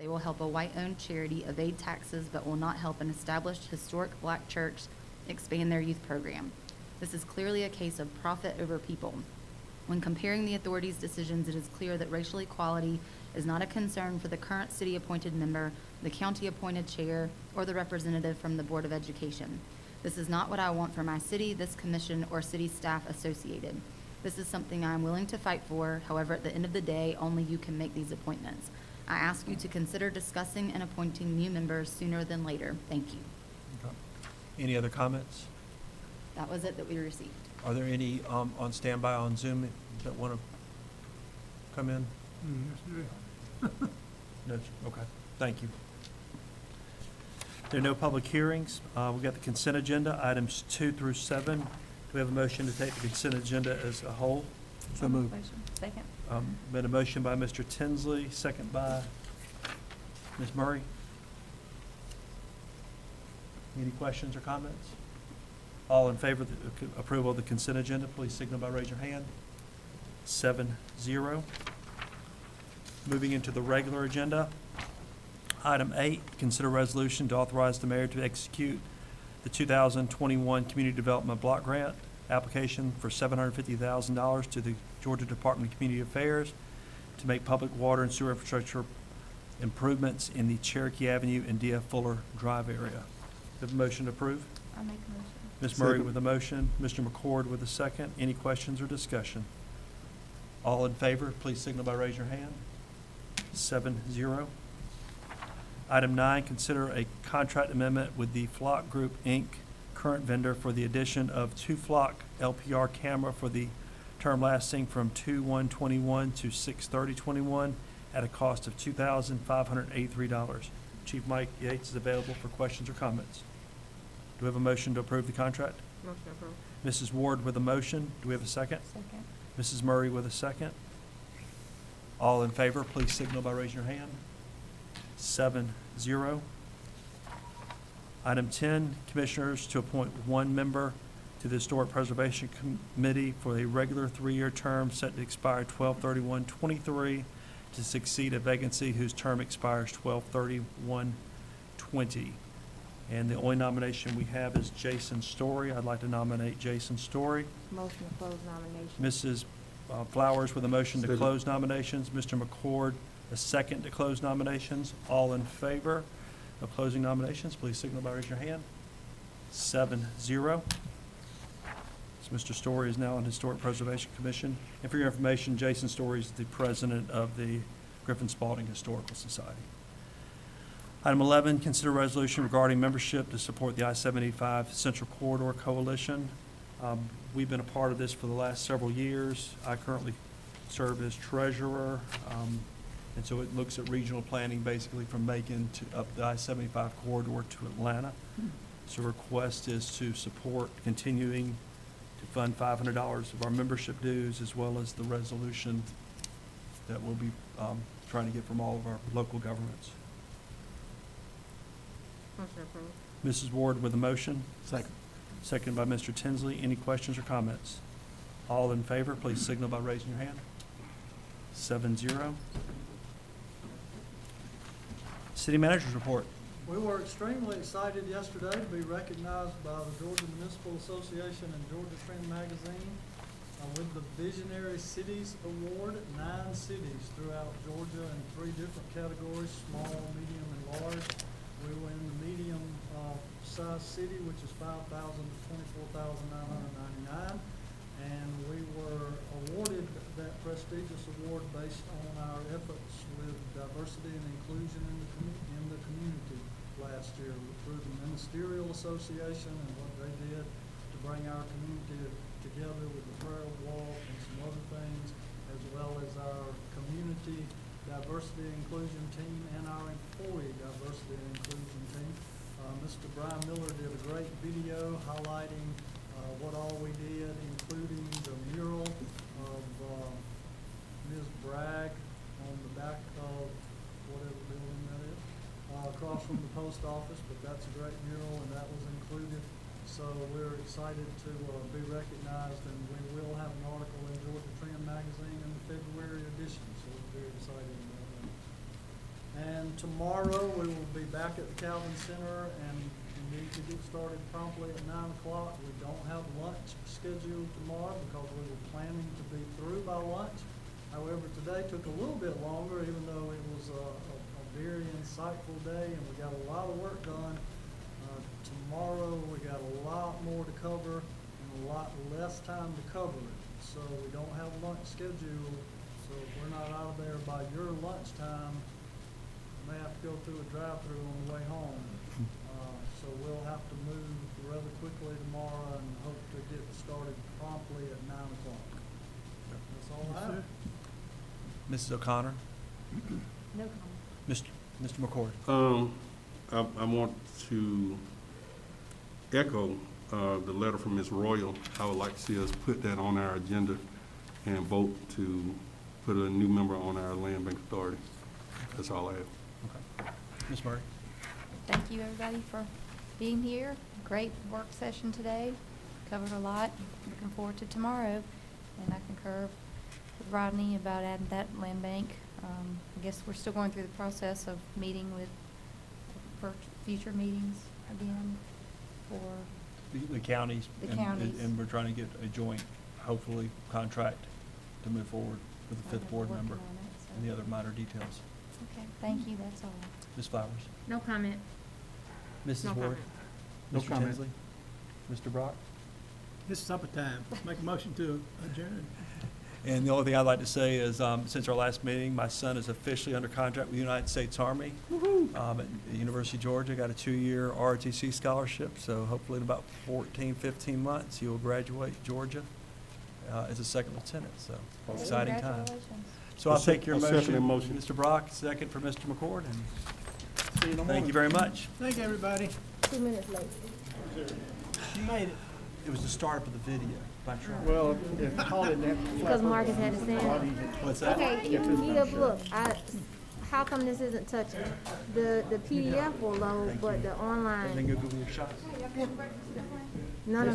They will help a white-owned charity evade taxes but will not help an established historic black church expand their youth program. This is clearly a case of profit over people. When comparing the authority's decisions, it is clear that racial equality is not a concern for the current city-appointed member, the county-appointed chair, or the representative from the Board of Education. This is not what I want for my city, this commission, or city staff associated. This is something I am willing to fight for. However, at the end of the day, only you can make these appointments. I ask you to consider discussing and appointing new members sooner than later. Thank you. Okay. Any other comments? That was it that we received. Are there any on standby on Zoom that want to come in? No, okay, thank you. There are no public hearings. We've got the consent agenda, items 2 through 7. Do we have a motion to take the consent agenda as a whole? So moved. Second. Been a motion by Mr. Tinsley, second by Ms. Murray. Any questions or comments? All in favor of the approval of the consent agenda, please signal by raise your hand. 7-0. Moving into the regular agenda. Item 8, consider resolution to authorize the mayor to execute the 2021 Community Development Block Grant application for $750,000 to the Georgia Department of Community Affairs to make public water and sewer infrastructure improvements in the Cherokee Avenue and D.F. Fuller Drive area. Do you have a motion to approve? I'll make a motion. Ms. Murray Second. with a motion, Mr. McCord with a second. Any questions or discussion? All in favor, please signal by raise your hand. 7-0. Item 9, consider a contract amendment with the Flock Group, Inc., current vendor, for the addition of 2 Flock LPR camera for the term lasting from 2/1/21 to 6/30/21 at a cost of $2,583. Chief Mike Yates is available for questions or comments. Do we have a motion to approve the contract? Motion approved. Mrs. Ward with a motion. Do we have a second? Second. Mrs. Murray with a second. All in favor, please signal by raising your hand. 7-0. Item 10, commissioners to appoint 1 member to the Historic Preservation Committee for a regular 3-year term set to expire 12/31/23 to succeed a vacancy whose term expires 12/31/20. And the only nomination we have is Jason Story. I'd like to nominate Jason Story. Motion to close nomination. Mrs. Flowers with a motion to Second. close nominations. Mr. McCord, a second to close nominations. All in favor of closing nominations, please signal by raising your hand. 7-0. So Mr. Story is now on Historic Preservation Commission. And for your information, Jason Story is the president of the Griffin Spalding Historical Society. Item 11, consider resolution regarding membership to support the I-75 Central Corridor Coalition. We've been a part of this for the last several years. I currently serve as treasurer, and so it looks at regional planning basically from Macon to up the I-75 corridor to Atlanta. So request is to support continuing to fund $500 of our membership dues, as well as the resolution that we'll be trying to get from all of our local governments. Motion approved. Mrs. Ward with a motion, Second. seconded by Mr. Tinsley. Any questions or comments? All in favor, please signal by raising your hand. 7-0. City Manager's Report. We were extremely excited yesterday to be recognized by the Georgia Municipal Association and Georgia Trend Magazine with the Visionary Cities Award. 9 cities throughout Georgia in 3 different categories: small, medium, and large. We were in the medium size city, which is 5,000 to 24,999, and we were awarded that prestigious award based on our efforts with diversity and inclusion in the community last year through the Ministerial Association and what they did to bring our community together with the prayer walk and some other things, as well as our community diversity and inclusion team and our employee diversity and inclusion team. Mr. Brian Miller did a great video highlighting what all we did, including the mural of Ms. Bragg on the back of whatever building that is, across from the post office, but that's a great mural and that was included. So we're excited to be recognized, and we will have an article in Georgia Trend Magazine in the February edition, so we're very excited about that. And tomorrow, we will be back at the Calvin Center, and we need to get started promptly at 9 o'clock. We don't have lunch scheduled tomorrow because we were planning to be through by lunch. However, today took a little bit longer, even though it was a very insightful day, and we got a lot of work done. Tomorrow, we got a lot more to cover and a lot less time to cover it. So we don't have lunch scheduled, so if we're not out of there by your lunchtime, we may have to go through a drive-through on the way home. So we'll have to move rather quickly tomorrow and hope to get started promptly at 9 o'clock. That's all I have. Mrs. O'Connor? No comment. Mr. McCord? I want to echo the letter from Ms. Royal. I would like to see us put that on our agenda and vote to put a new member on our Land Bank Authority. That's all I have. Okay. Ms. Murray? Thank you, everybody, for being here. Great work session today. Covered a lot. Looking forward to tomorrow. And I concur with Rodney about adding that land bank. I guess we're still going through the process of meeting for future meetings again for The counties. The and- counties. And we're trying to get a joint, hopefully, contract to move forward with the fifth board working member on it, so. and the other minor details. Okay, thank you, that's all. Ms. Flowers? No comment. Mrs. No Ward? comment. No Mr. comment. Tinsley? Mr. Brock? It's supper time. Make a motion to adjourn. And the only thing I'd like to say is, since our last meeting, my son is officially under contract with the United States Army. At the University of Georgia, got a 2-year ROTC scholarship, so hopefully in about 14, 15 months, he will graduate Georgia as a second lieutenant, so exciting time. Congratulations. So I'll take your I'll second motion. that motion. Mr. Brock, second for Mr. McCord, and See you in the thank morning. you very much. Thank you, everybody. 2 minutes late. You made it. It was the startup of the video, by trying. Well, if call it that. Because Marcus had to send. What's that? Okay, look, how come this isn't touching? The PDF will load, but the Then online, go Google your shots. none of